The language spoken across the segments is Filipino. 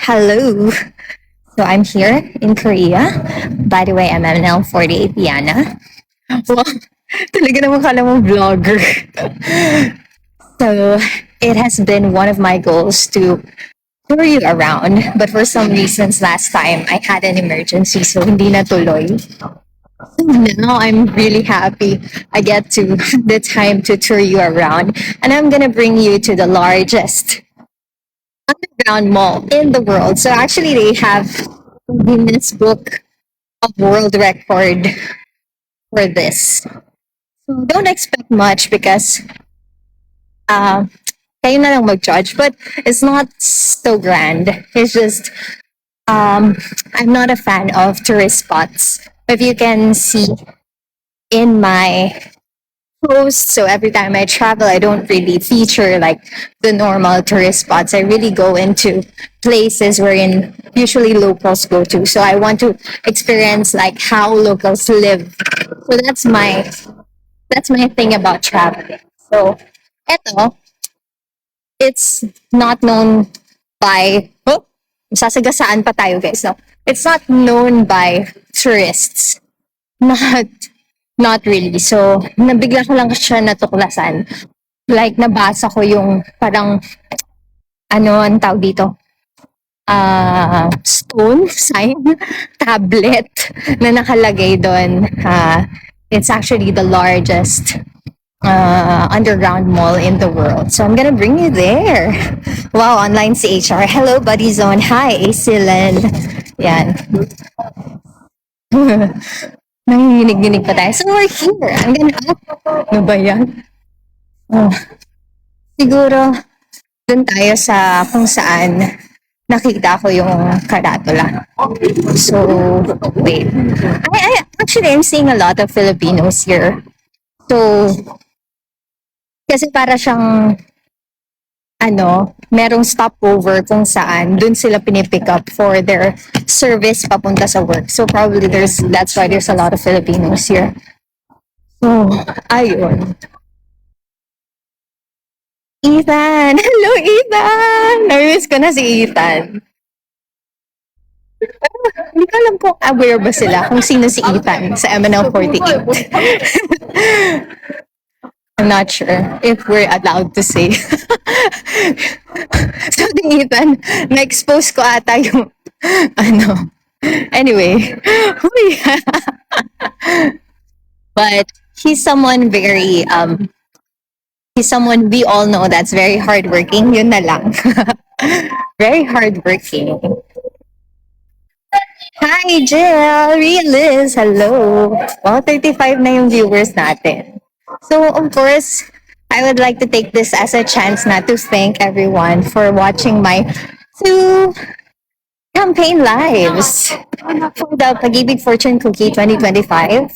Hello. So I'm here in Korea. By the way, I'm MNL48 Yana. Well, talaga naman kala mo vlogger. So it has been one of my goals to tour you around. But for some reasons last time I had an emergency so hindi natuloy. So now I'm really happy I get to the time to tour you around. And I'm gonna bring you to the largest underground mall in the world. So actually, they have Guinness Book of World Record for this. So don't expect much because uh, kayo na lang mag-judge. But it's not so grand. It's just I'm not a fan of tourist spots. If you can see in my post. So every time I travel, I don't really feature like the normal tourist spots. I really go into places wherein usually locals go to. So I want to experience like how locals live. So that's my thing about traveling. So eto, it's not known by sasagasaan pa tayo guys. No, it's not known by tourists. Not Not really. So, nabigla ko lang siya natuklasan. Like, nabasa ko yung parang, ang tawag dito? Stone sign, tablet na nakalagay doon. It's actually the largest underground mall in the world. So, I'm gonna bring you there. Wow, online CHR. Hello, Buddy Zone. Hi, Asilan. Yan. Nanginginig-ginig pa tayo. So we're here. I'm gonna ano ba yan? Oh, siguro, dun tayo sa kung saan nakita ko yung karatula. So, wait. Actually, I'm seeing a lot of Filipinos here. So, kasi para siyang merong stopover kung saan dun sila pinipick up for their service papunta sa work. So probably that's why there's a lot of Filipinos here. So, ayun. Ethan! Hello, Ethan! Nervous ko na si Ethan. Hindi ko alam kung aware ba sila kung sino si Ethan sa MNL48. I'm not sure if we're allowed to say. So, Ethan, na-expose ko ata yung, anyway. But he's someone he's someone we all know that's very hardworking. Yun na lang. Very hardworking. Hi, Jill! Realist! Hello! Wow, 35 na yung viewers natin. So, of course, I would like to take this as a chance not to thank everyone for watching my 2 campaign lives for the Pag-ibig Fortune Cookie 2025.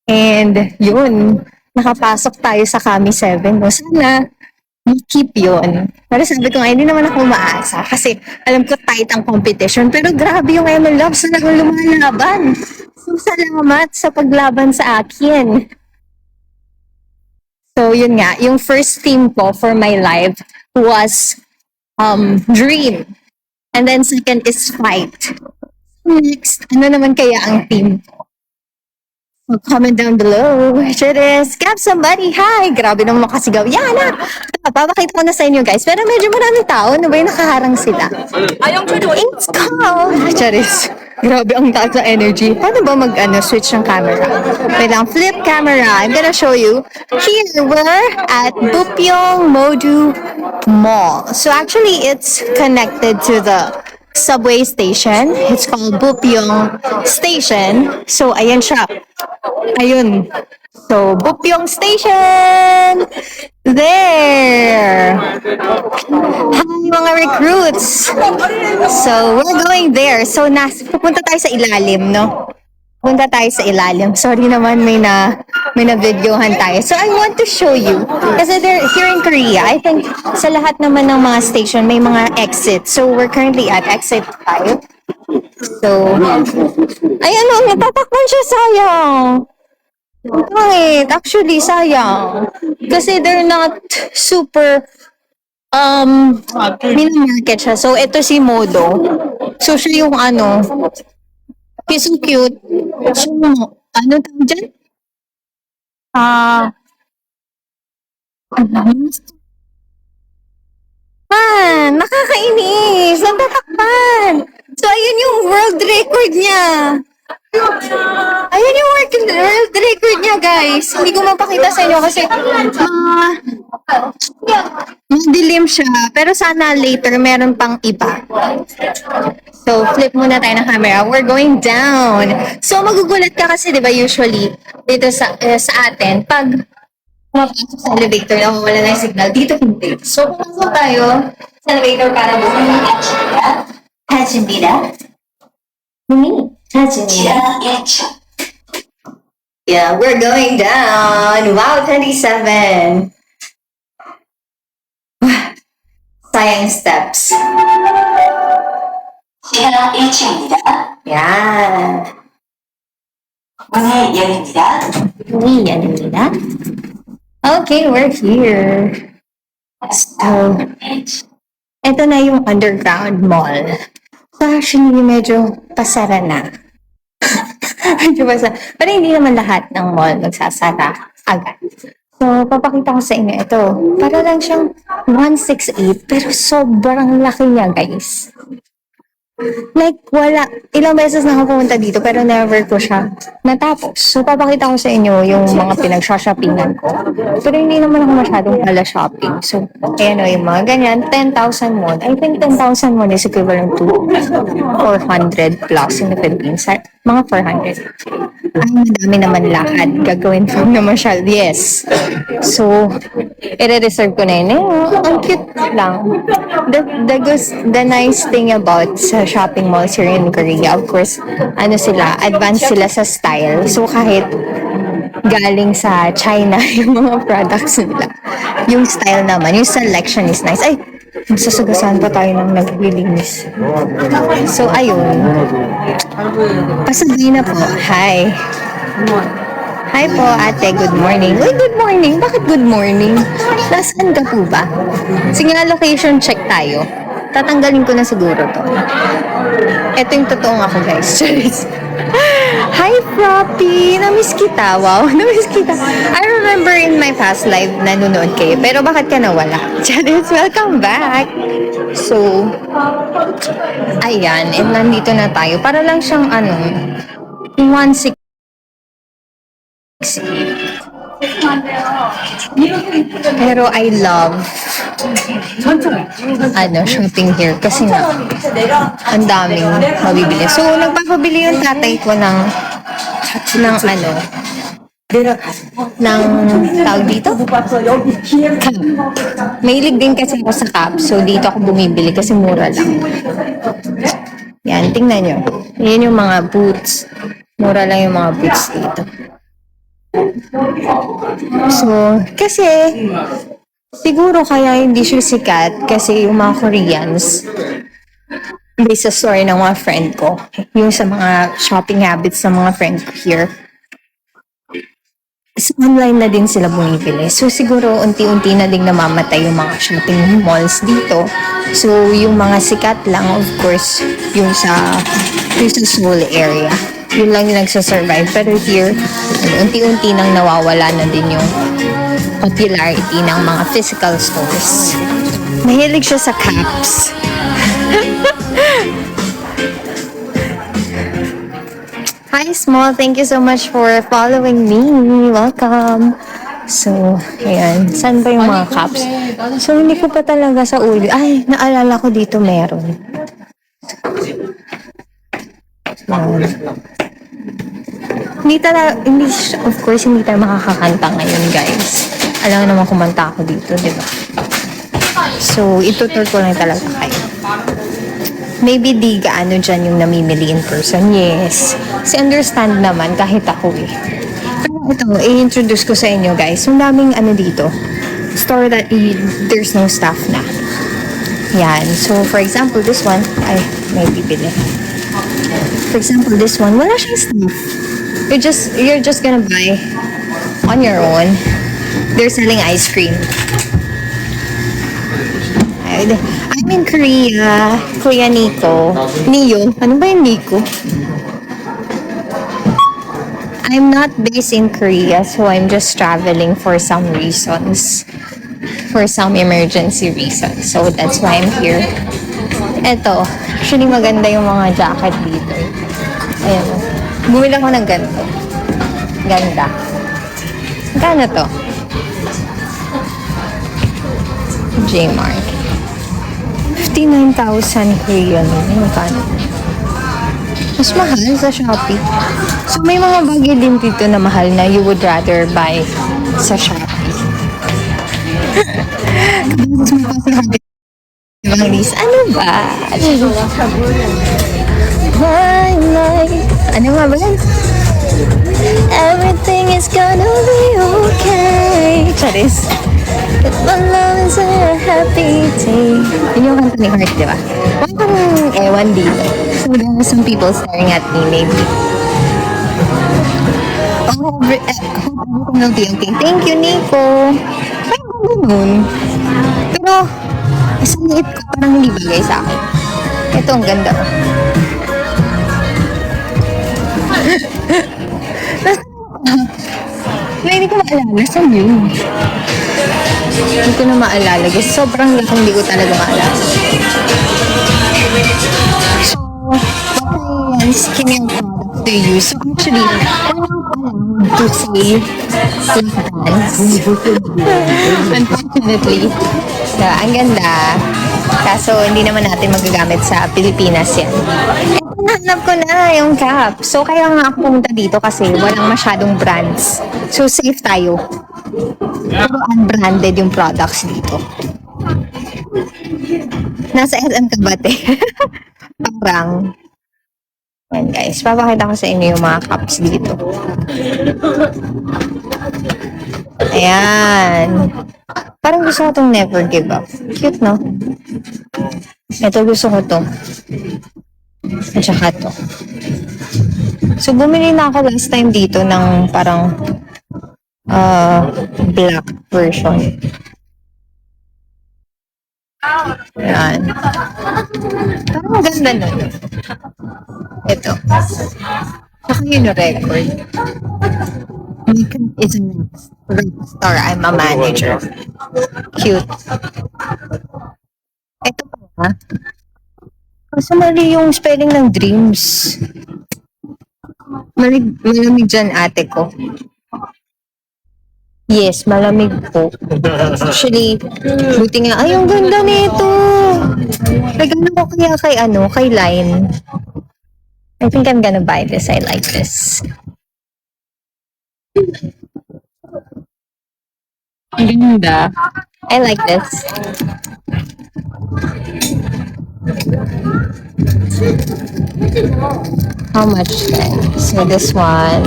And yun, nakapasok tayo sa Kami 7. No? Sana keep yun. Pero sabi ko nga, hindi naman ako umaasa kasi alam ko tight ang competition. Pero grabe yung ML Loves na lumalaban. So, salamat sa paglaban sa akin. So, yun nga. Yung first theme ko for my live was Dream. And then second is Fight. Next, ano naman kaya ang theme ko? Comment down below. Cheers! Gab somebody! Hi! Grabe naman makasigaw. Yana! Papakita ko na sa inyo guys. Pero medyo maraming tao. Ano ba yung nakaharang sila? It's cold! Cheers! Grabe ang taas na energy. Paano ba switch ng camera? Wait lang. Flip camera. I'm gonna show you. Here we're at Bupyeong Modu Mall. So actually it's connected to the subway station. It's called Bupyeong Station. So ayan siya. Ayun. So, Bupyeong Station! There! Hi, mga recruits! So, we're going there. So, pupunta tayo sa ilalim, no? Punta tayo sa ilalim. Sorry naman, may na-videohan tayo. So, I want to show you. Kasi here in Korea, I think sa lahat naman ng mga station, may mga exit. So, we're currently at exit 5. So, ayan o, natatakpan siya, sayang. Bakit? Actually, sayang. Kasi they're not super mini-market siya. So, ito si Modo. So, siya yung ano, he's so cute. So, ano tawag dyan? Ah, nakakainis. Natatakpan. So, ayun yung world record niya. Ayun yung world record niya, guys. Hindi ko mapakita sa inyo kasi madilim siya. Pero sana later meron pang iba. So, flip muna tayo ng camera. We're going down. So, magugulat ka kasi, di ba, usually, dito sa atin, pag pumapasok sa elevator na wala na yung signal, dito hindi. So, pumasok tayo sa elevator para bumaba. Hajimida? Hajimida? Yeah, we're going down. Wow, 27. Sayang steps. 지하 1층입니다. Yeah. 문이 열립니다. Yanida. Okay, we're here. So, ito na yung underground mall. So, actually, medyo pasara na. Medyo pasara. Pero hindi naman lahat ng mall magsasara agad. So, papakita ko sa inyo ito. Para lang siyang 168, pero sobrang laki niya, guys. Like, wala. Ilang beses na ako pumunta dito, pero never ko siya natapos. So, papakita ko sa inyo yung mga pinagsha-shoppingan ko. Pero hindi naman ako masyadong pala shopping. So, ayan o, yung mga ganyan. 10,000 won. I think 10,000 won is equivalent to 400 plus in the Philippines. Mga 400. Ay, madami naman lakad. Gagawin ko na masyal. Yes. So, i-reserve ko na yun. Ang cute lang. The nice thing about sa shopping malls here in Korea, of course, ano sila, advanced sila sa style. So, kahit galing sa China yung mga products nila, yung style naman, yung selection is nice. Ay, sasagasaan pa tayo ng naglilinis. So, ayun. Pasabay na po. Hi. Hi po, ate. Good morning. Uy, good morning. Bakit good morning? Nasaan ka po ba? Sige nga, location check tayo. Tatanggalin ko na siguro to. Ito yung totoong ako, guys. Hi, Floppy! Namiss kita. Wow, namiss kita. I remember in my past life, nanonood kayo. Pero bakit ka nawala? Charis, welcome back! So, ayan. And nandito na tayo. Para lang siyang, 160. Pero I love shopping here kasi nga ang daming mabibili. So, nagpapabili yung tatay ko ng tawag dito? Cup. Mahilig din kasi ako sa cup. So, dito ako bumibili kasi mura lang. Yan, tingnan nyo. Yan yung mga boots. Mura lang yung mga boots dito. So, kasi siguro kaya hindi siya sikat kasi yung mga Koreans, based sa story ng mga friend ko, yung sa mga shopping habits ng mga friend ko here, so online na din sila bumibili. So, siguro unti-unti na din namamatay yung mga shopping malls dito. So, yung mga sikat lang, of course, yung sa Seoul area. Yun lang yung nagsasurvive. Pero here, unti-unti nang nawawala na din yung popularity ng mga physical stores. Mahilig siya sa caps. Hi, Small. Thank you so much for following me. Welcome. So, ayan. Saan ba yung mga caps? So, hindi ko pa talaga sa ulo. Ay, naalala ko dito meron. Hindi, of course, hindi tayo makakakanta ngayon, guys. Alam naman kumanta ako dito, di ba? So, itutur ko lang talaga kayo. Maybe di gaano dyan yung namimili in person. Yes. Kasi understand naman kahit ako eh. Pero ito, i-introduce ko sa inyo, guys. Yung daming dito. Store that there's no staff na. Yan. So, for example, this one, ay, may bibili. For example, this one, wala siyang staff. You're just gonna buy on your own. They're selling ice cream. good. I'm in Korea. Kuya Nico. Neo. Ano ba yung Nico? I'm not based in Korea, so I'm just traveling for some reasons. For some emergency reasons. So that's why I'm here. Eto, actually maganda yung mga jacket dito. Ayan. Bumili ako ng ganito. Ganda. Magkano to? J-Mark. 59,000 Korean. Magkano? Mas mahal sa Shopee. So, may mga bagay din dito na mahal na you would rather buy sa Shopee. Kapag mas mapasahagin yung list. Ano ba? Ano nga ba yan? Everything is gonna be okay. Charis. My love is a happy day. Yun yung kanta ni Heart, di ba? Wala kang ewan dito. So there are some people staring at me, maybe. Oh, hope everything will be okay. Thank you, Nico. Ay, ganun. Pero, sa liit ko, parang hindi bagay sa akin. Ito, ang ganda. Hindi ko maalala. Saan yun? Hindi ko na maalala. Kasi sobrang laki hindi ko talaga maalala. So, what I skincare product to use? So, actually, we're not allowed to say lip brands. Unfortunately. So, ang ganda. Kaso, hindi naman natin magagamit sa Pilipinas yan. Nahanap ko na yung cap. So, kaya nga ako pumunta dito kasi walang masyadong brands. So, safe tayo. Pero unbranded yung products dito. Nasa SM ka ba, te? Parang. Yan, guys. Papakita ko sa inyo yung mga cups dito. Ayan. Parang gusto ko itong never give up. Cute, no? Ito, gusto ko to. At saka to. So, bumili na ako last time dito ng parang black version. Ayan. Parang ganda nun. Ito. Saka yun yung record. It's a rockstar. I'm a manager. Cute. Ito pa. Kasi mali yung spelling ng dreams. Malamig dyan ate ko. Yes, malamig po. Actually, buti nga, ay, ang ganda nito. Regalo ko kaya kay Line. I think I'm gonna buy this. I like this. Ang ganda. I like this. How much then? So this one,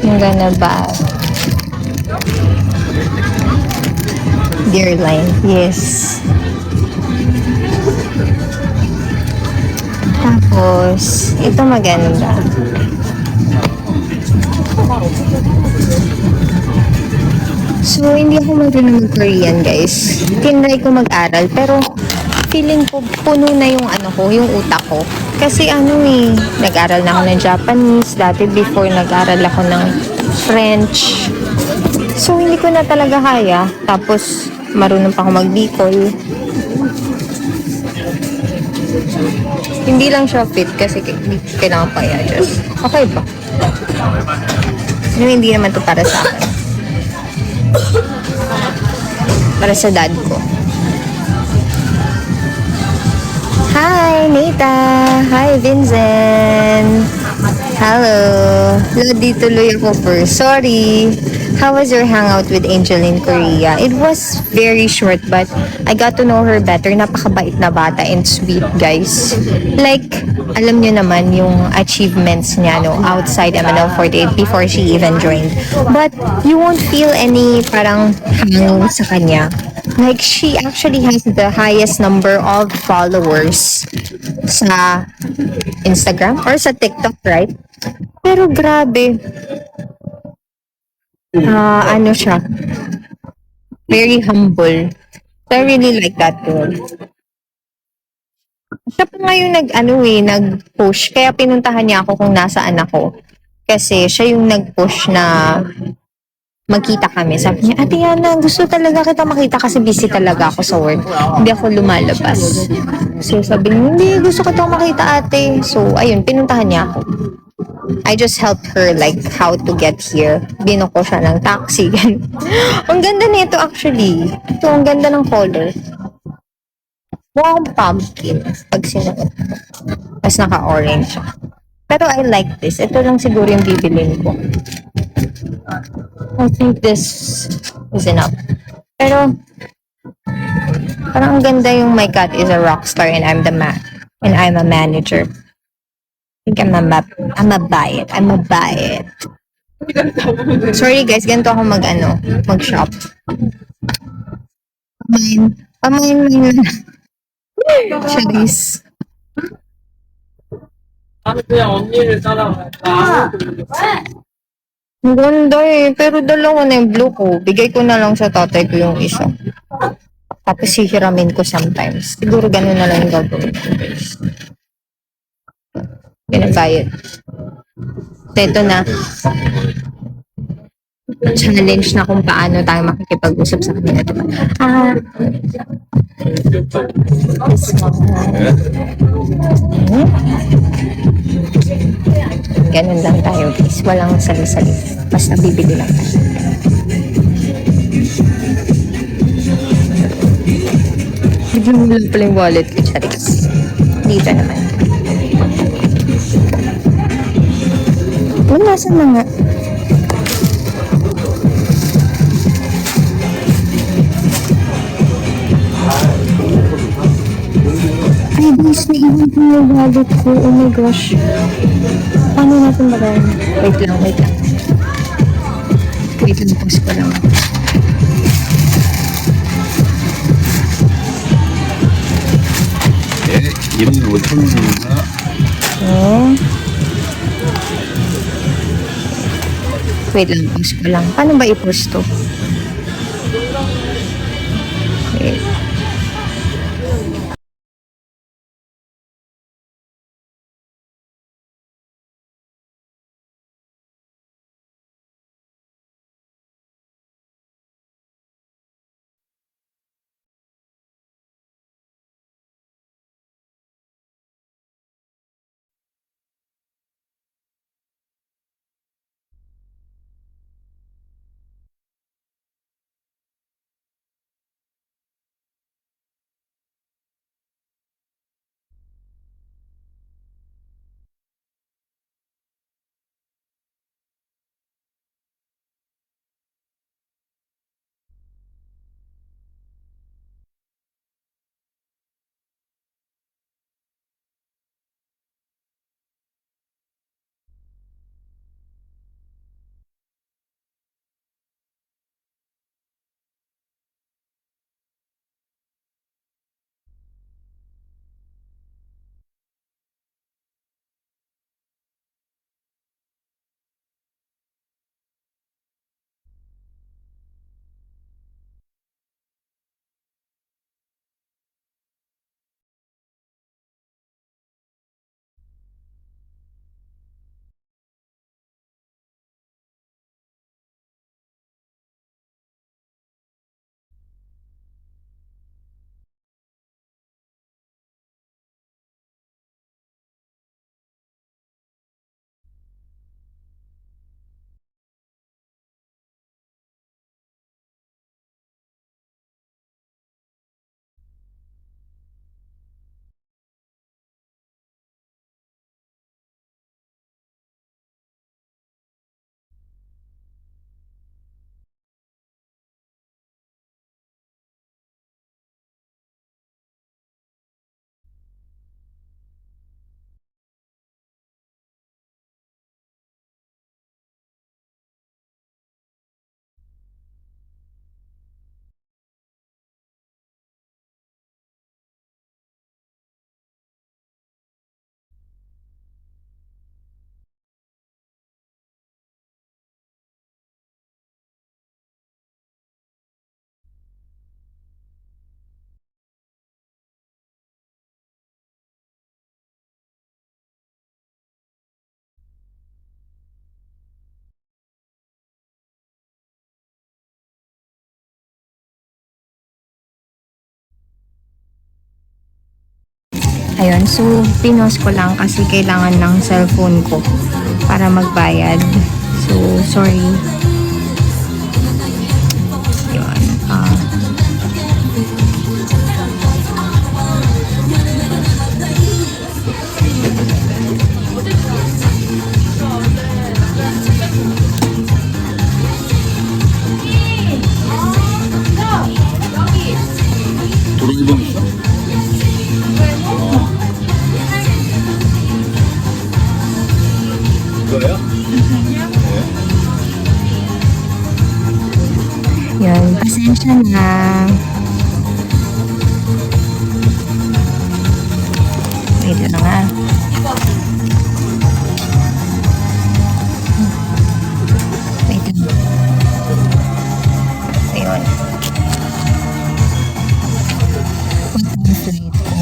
I'm gonna buy. Dear Line, yes. Tapos, ito maganda. So, hindi ako marunong mag-Korean, guys. Tinry ko mag-aral, pero feeling ko puno na yung yung utak ko. Kasi nag-aral na ako ng Japanese. Dati before, nag-aral ako ng French. So, hindi ko na talaga kaya. Tapos, marunong pa ako mag-Bicol. Hindi lang siya fit kasi kailangan pa i-adjust. Okay ba? Hindi naman to para sa akin. Para sa dad ko. Hi, Nita! Hi, Vincent! Hello! Lodi tuloy ako first. Sorry! How was your hangout with Angel in Korea? It was very short, but I got to know her better. Napakabait na bata and sweet, guys. Like, alam nyo naman yung achievements niya, outside MNL48 before she even joined. But, you won't feel any parang hang sa kanya. Like, she actually has the highest number of followers sa Instagram or sa TikTok, right? Pero grabe. Siya. Very humble. So I really like that girl. Siya pa nga yung nag-push. Kaya pinuntahan niya ako kung nasaan ako. Kasi siya yung nag-push na magkita kami. Sabi niya, Ate Yana, gusto talaga kita makita kasi busy talaga ako sa work. Hindi ako lumalabas. So sabi niya, hindi, gusto ko itong makita ate. So ayun, pinuntahan niya ako. I just helped her like how to get here. Binuko siya ng taxi. Ang ganda nito actually. Ito, ang ganda ng color. Mukha akong pumpkin pag sinuot ko. Tapos naka-orange siya. Pero I like this. Ito lang siguro yung bibilin ko. I think this is enough. Pero parang ang ganda yung my cat is a rock star and I'm a manager. I think I'm a buy it. I'm a buy it. Sorry guys, ganito ako mag-shop. Pamain lang. Charis. 나는 그냥 언니를 따라가. Ang ganda eh. Pero dalawa na yung blue ko. Bigay ko na lang sa tatay ko yung isa. Tapos hihiramin ko sometimes. Siguro ganun na lang yung gagawin ko guys. Pinabayad. So ito na. Challenge na kung paano tayo makikipag-usap sa kanila. Diba? This one. Ganun lang tayo guys. Walang sali-sali. Basta bibili lang tayo. Bigyan mo lang pala yung wallet ko, Charis. Dito naman. Wala, saan na nga? Ay, guys, naiwan ko yung wallet ko. Oh my gosh. Paano natin magawa? Wait lang. Wait lang, pause ko lang. 네, 15,000원입니다. Wait lang, pause ko lang. Paano ba i-pause to? Wait. Ayun, so pinost ko lang kasi kailangan ng cellphone ko para magbayad. So, sorry. Yun. 도로이봉 있어? 이거야? Yun, pasensya na. Wait lang nga. Wait lang. Ayun. What time flight ko?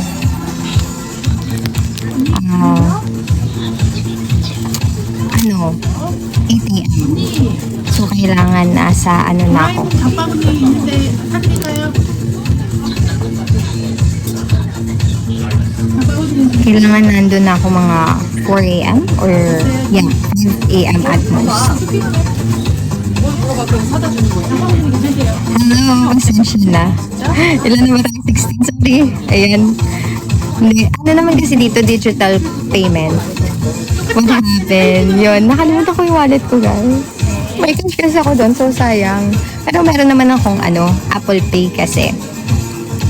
Ano? 8 a.m. So, kailangan nasa ano na ako. Kailangan nandun na ako mga 4 a.m. or yeah, 5 a.m. at most. Hello, pasensya na. Ilan na ba tayo? 16? Sorry. Ayan. Hindi. Ano naman kasi dito, digital payment. What happened? Yun, nakalimutan ko yung wallet ko, guys. May cash kasi ako doon, so sayang. Pero meron naman akong Apple Pay kasi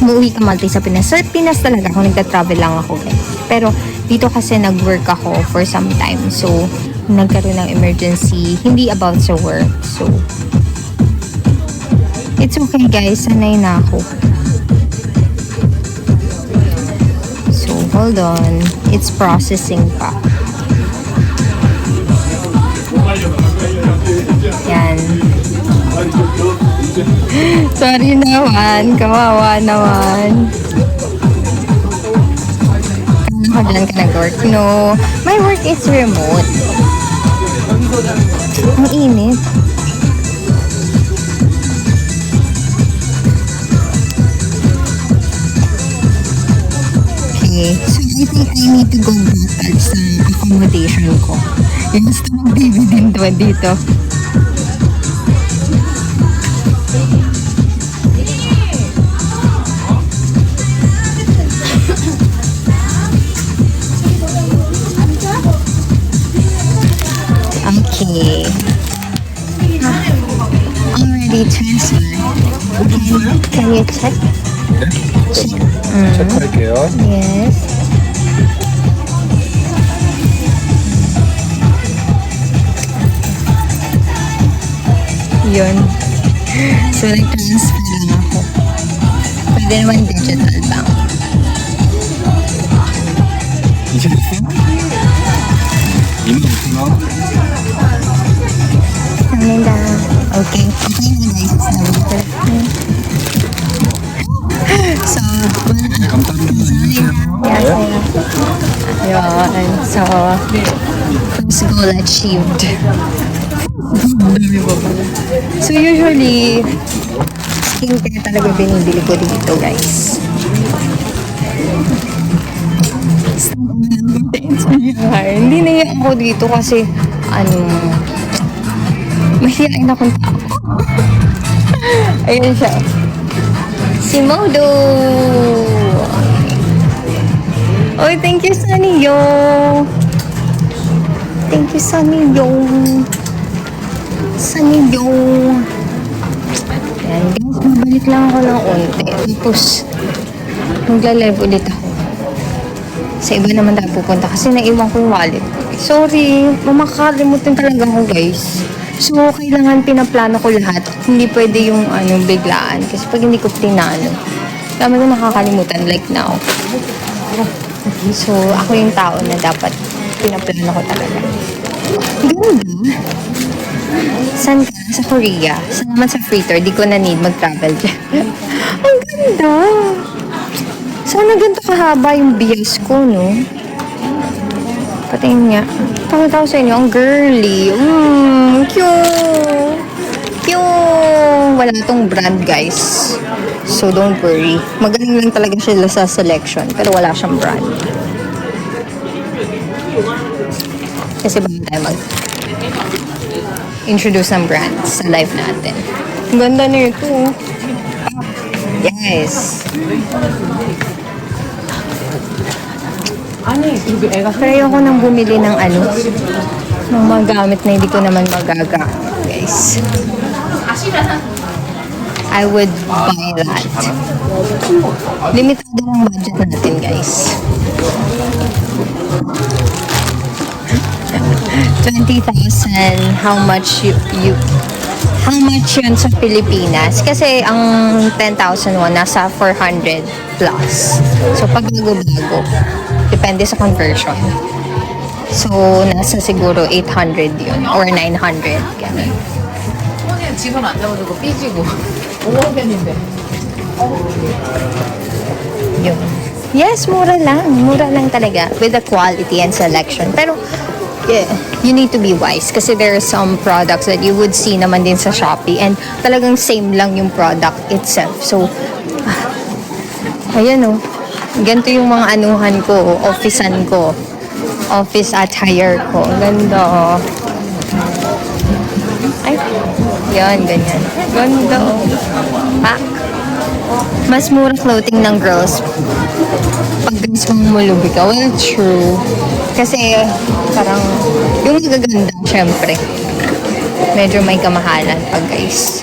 umuwi ka Malta sa Pinas. Sa Pinas talaga kung nagta-travel lang ako, guys. Pero dito kasi nag-work ako for some time. So, nagkaroon ng emergency, hindi about sa work. So, it's okay, guys. Sanay na ako. So, hold on. It's processing pa. Yan. Sorry naman. Kawawa naman. Kaya ka dyan ka nag-work? No. My work is remote. Ang init. Okay. So, I think I need to go back sa accommodation ko. Yung gusto mong dividend naman dito. Okay. Already transferred. Can you check? Check. 체크할게요. Yes. Yun. So, nag-transfer lang ako. Pwede naman digital bank. 이제 됐어? 25,000원? Kamila. Okay. Okay na guys. Nabito. So, 감사합니다. 안녕하세요. Ayun. So, first goal achieved. So, usually, skincare talaga binibili ko dito, guys. Hindi na ako dito kasi, mahihain akong tao. Ayan siya. Si Modo! Oy, thank you, Sunny Yo! Thank you, Sunny Yo! Sunny Yo! Ayan, guys, mabalik lang ako ng unti. Tapos, magla-live ulit ako. Sa iba naman tayo pupunta kasi naiwan ko yung wallet. Sorry, mamakakalimutan talaga ako, guys. So, kailangan pinaplano ko lahat. Hindi pwede yung biglaan. Kasi pag hindi ko pinano, dami ko nakakalimutan like now. So, ako yung tao na dapat pinaplano ko talaga. Ganda. Saan ka? Sa Korea. Salamat sa free tour. Di ko na need mag-travel dyan. Ang ganda. Sana ganito kahaba yung bias ko, no? Patingin nga. Pakita ko sa inyo, ang girly. Cute. Cute. Wala tong brand, guys. So don't worry. Magaling lang talaga sila sa selection pero wala siyang brand. Kasi bago tayo mag-introduce ng brands sa live natin. Ang ganda na ito. Yes. Pero ayoko nang bumili ng ng mga gamit na hindi ko naman magaga, guys. I would buy that. Limitado lang budget natin, guys. 20,000, how much how much yun sa Pilipinas? Kasi ang 10,000 won nasa 400 plus. So pag bago-bago, depende sa conversion. So nasa siguro 800 yun or 900. Ganun. 집은 안 잡아주고 삐지고 5억엔인데 Yun. Yes, mura lang. Mura lang talaga. With the quality and selection. Pero, yeah, you need to be wise. Kasi there are some products that you would see naman din sa Shopee. And talagang same lang yung product itself. So, ayan o. Ganito yung mga anuhan ko. Officean ko. Office attire ko. Ganda. Ay, yan, ganyan. Ganda o. Pack. Mas mura clothing ng girls pag gusto mong mulubi ka. Well, true. Kasi parang yung magaganda, syempre. Medyo may kamahalan pag guys.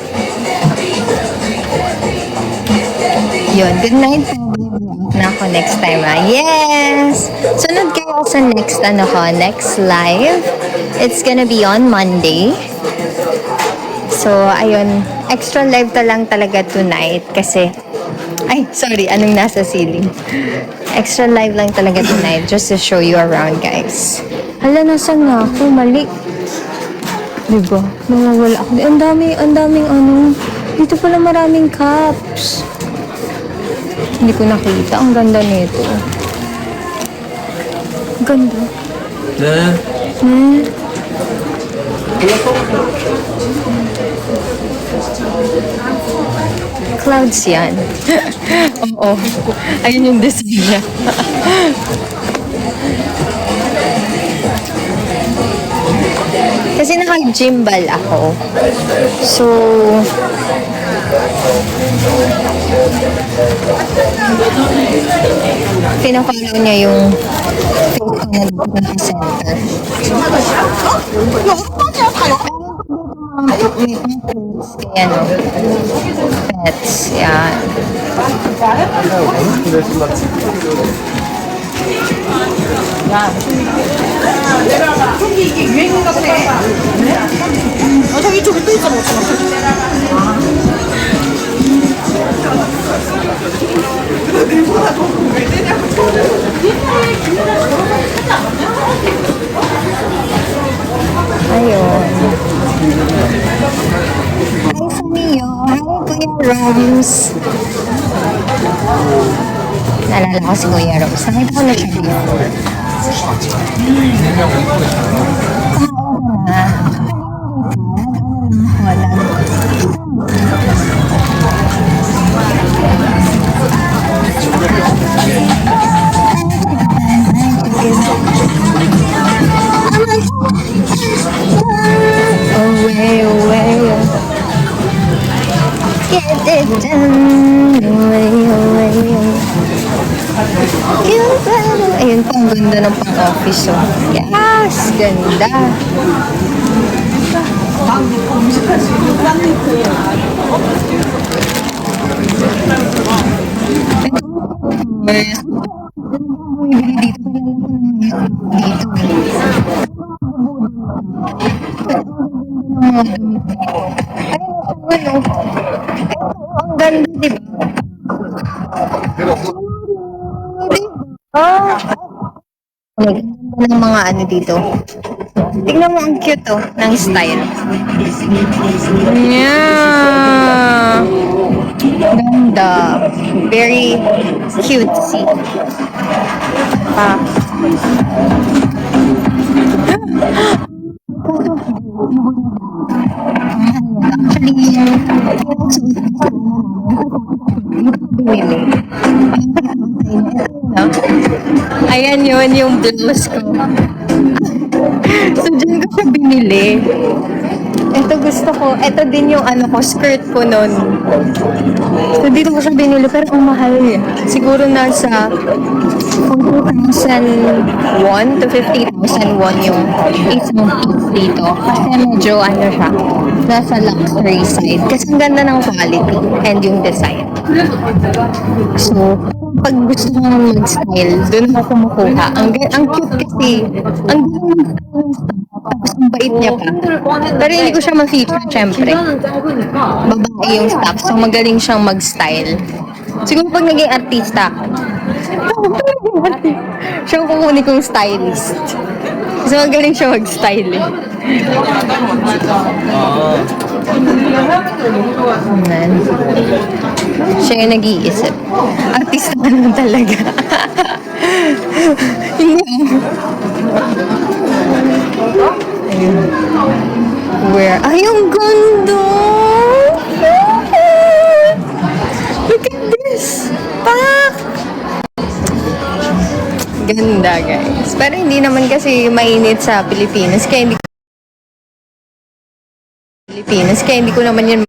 Yun. Good night. Na ako next time ha. Yes! Sunod kayo sa next live. It's gonna be on Monday. So, ayun. Extra live lang talaga tonight kasi ay, sorry, anong nasa ceiling? Extra live lang talaga tonight just to show you around, guys. Hala, nasan nga ako? Mali. Diba? Nawawala ako. Ang daming dito pala maraming cups. Hindi ko nakita. Ang ganda nito. Ganda. Clouds yan. Oo. Ayun yung design niya. Kasi naka-gimbal ako. So, pinafollow niya yung face ko na center. May pang-pets, kaya no. Pets, yan. 저기 이게 유행인가 보네 저기 이쪽에 또 있잖아 Ayun. Hi, Samio. Hi, Kuya Roms. Naalala ko si Kuya Roms. Nakita ko na siya before. Away. Get it done. Away. Ayun po, ang ganda ng pang-office. Oh. Yes! Ganda! Ang ganda, di ba? Ang ganda ng mga dito. Tignan mo, ang cute ng style. Yeah! Ganda. Very cutesy. Actually, binili. No? Ayan yun, yung blouse ko. So, dyan ko siya binili. Ito gusto ko. Ito din yung ano ko, skirt ko nun. So, dito ko siya binili. Pero ang mahal niya. Siguro nasa 40,000 won to 50,000 won yung isang piece dito. Kasi medyo ano siya, nasa luxury side. Kasi ang ganda ng quality and yung design. So, pag gusto ko mag-style, doon ako kumukuha. Ang cute kasi. Ang galing ng tapos ang bait niya pa. Pero hindi ko siya ma-feature, syempre. Babae yung stock, so magaling siyang mag-style. Siguro pag naging artista ako, siya ang kukunin kong stylist. Kasi magaling siya mag-style eh. Ayan. Siya yung nag-iisip. Artista ka naman talaga. Hindi Ayun. Where? Ay, ang ganda! Look at this! Pak! Ganda, guys. Pero hindi naman kasi mainit sa Pilipinas. Kaya hindi ko naman yun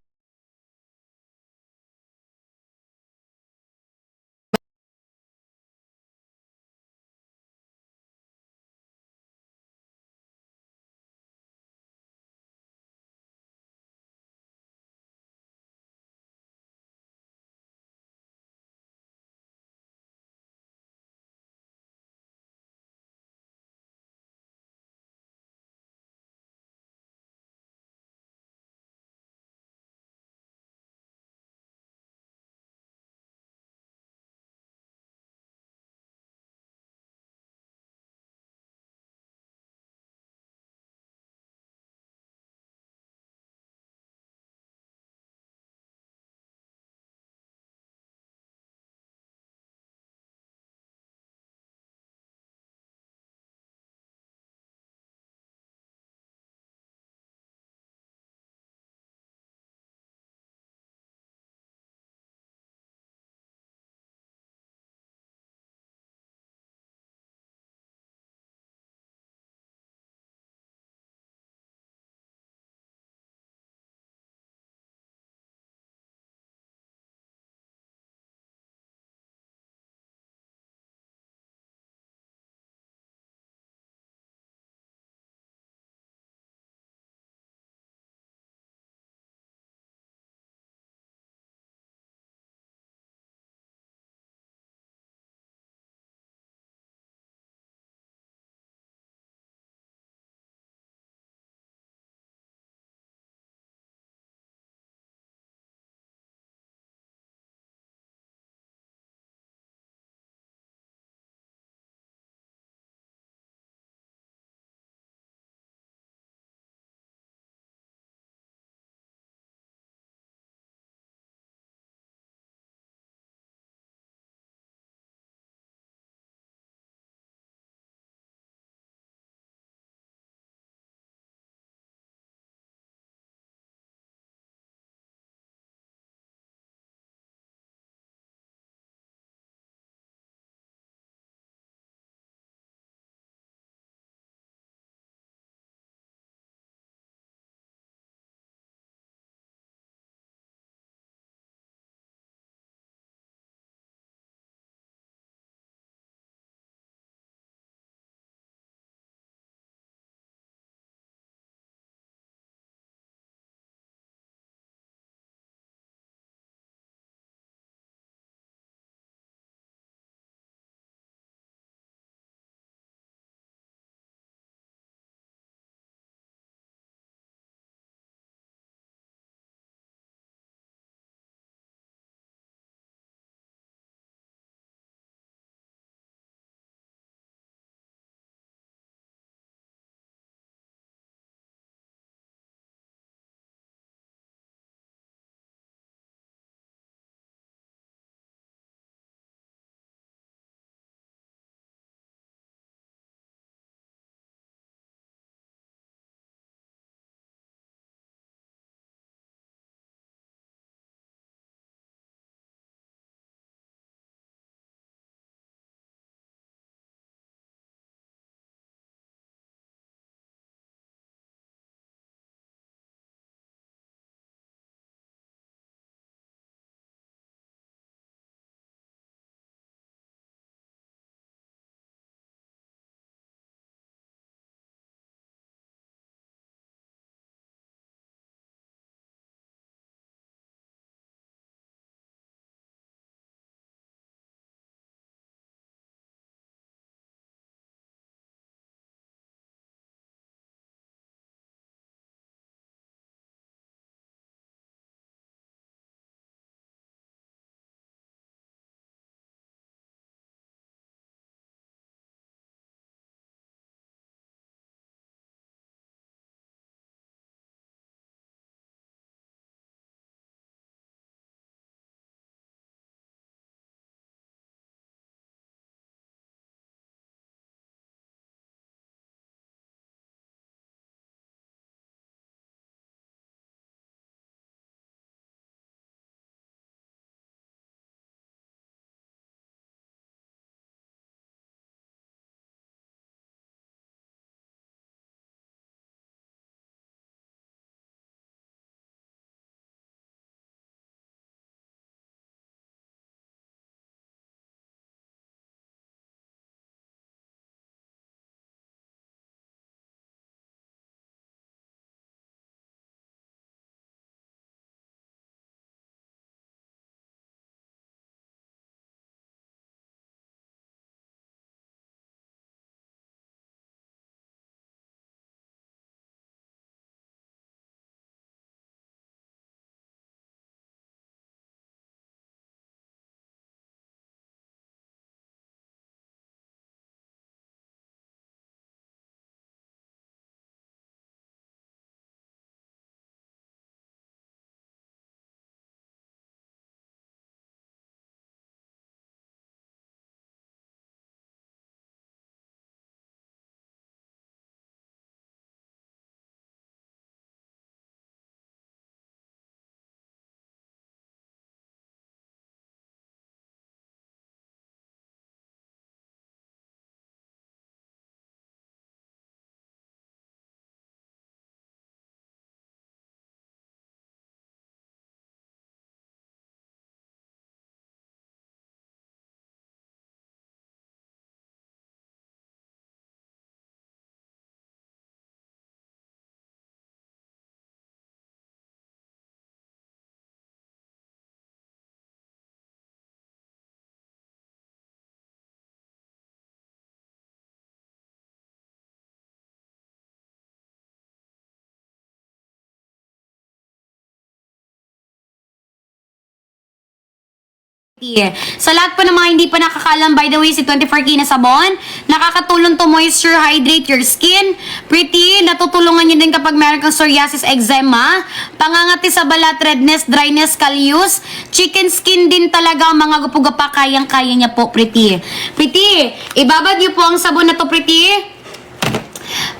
Sa lahat po ng mga hindi pa nakakaalam, by the way, si 24K na sabon, nakakatulong to moisture, hydrate your skin. Pretty, natutulungan nyo din kapag meron kang psoriasis, eczema, pangangati sa balat, redness, dryness, callus, chicken skin din talaga ang mga gupugapa, kayang-kaya niya po, pretty. Pretty, ibabad nyo po ang sabon na to, pretty.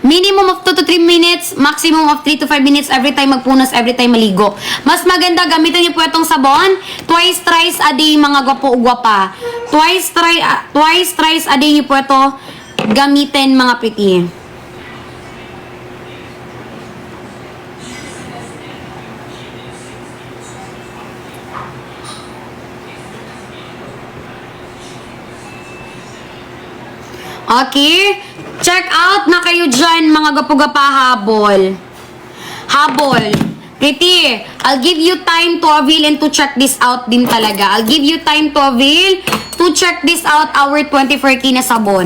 Minimum of 2 to 3 minutes, maximum of 3 to 5 minutes every time magpunas, every time maligo. Mas maganda, gamitin niyo po itong sabon. Twice, thrice a day, mga gwapo o gwapa. Twice, thrice a day niyo po ito gamitin, mga pretty. Okay? Check out na kayo dyan, mga gapugapa habol. Habol. Pretty, I'll give you time to avail and to check this out din talaga. I'll give you time to avail to check this out, our 24K na sabon.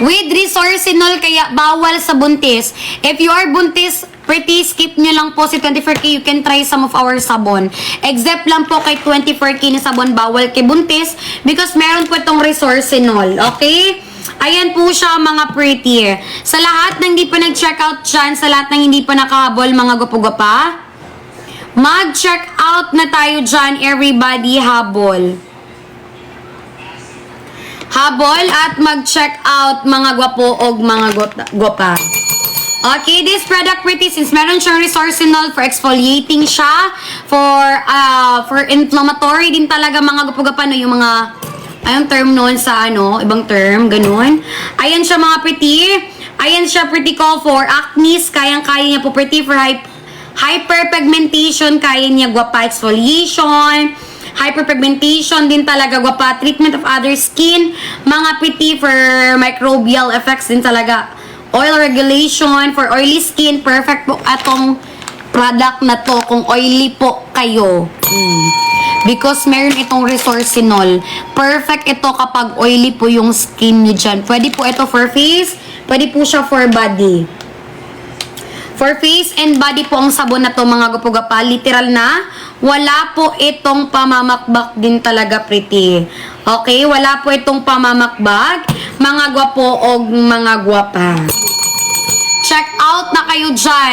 With resorcinol, kaya bawal sa buntis. If you are buntis, pretty, skip nyo lang po si 24K. You can try some of our sabon. Except lang po kay 24K na sabon, bawal kay buntis because meron po itong resorcinol. Okay? Ayan po siya, mga pretty. Sa lahat ng hindi pa nag-check out dyan, sa lahat ng hindi pa nakahabol, mga gupugapa, mag-check out na tayo dyan, everybody, habol. Habol at mag-check out, mga gwapo o mga gwapa. Okay, this product, pretty, since meron siyang resorcinol for exfoliating siya, for inflammatory din talaga, mga gupugapa, no, yung mga ayong term noon sa ibang term, ganun. Ayan siya, mga pretty. Ayan siya, pretty, ko for acne, kayang-kaya niya po, pretty, for hyperpigmentation, kaya niya, gwapa, exfoliation, hyperpigmentation din talaga, gwapa, treatment of other skin, mga pretty, for microbial effects din talaga, oil regulation, for oily skin, perfect po atong product na to kung oily po kayo. Because meron itong resorcinol. Perfect ito kapag oily po yung skin nyo dyan. Pwede po ito for face. Pwede po siya for body. For face and body po ang sabon na to, mga gupugapa. Literal na. Wala po itong pamamakbak din talaga, pretty. Okay? Wala po itong pamamakbak. Mga gwapo o mga gwapa. Check out na kayo dyan.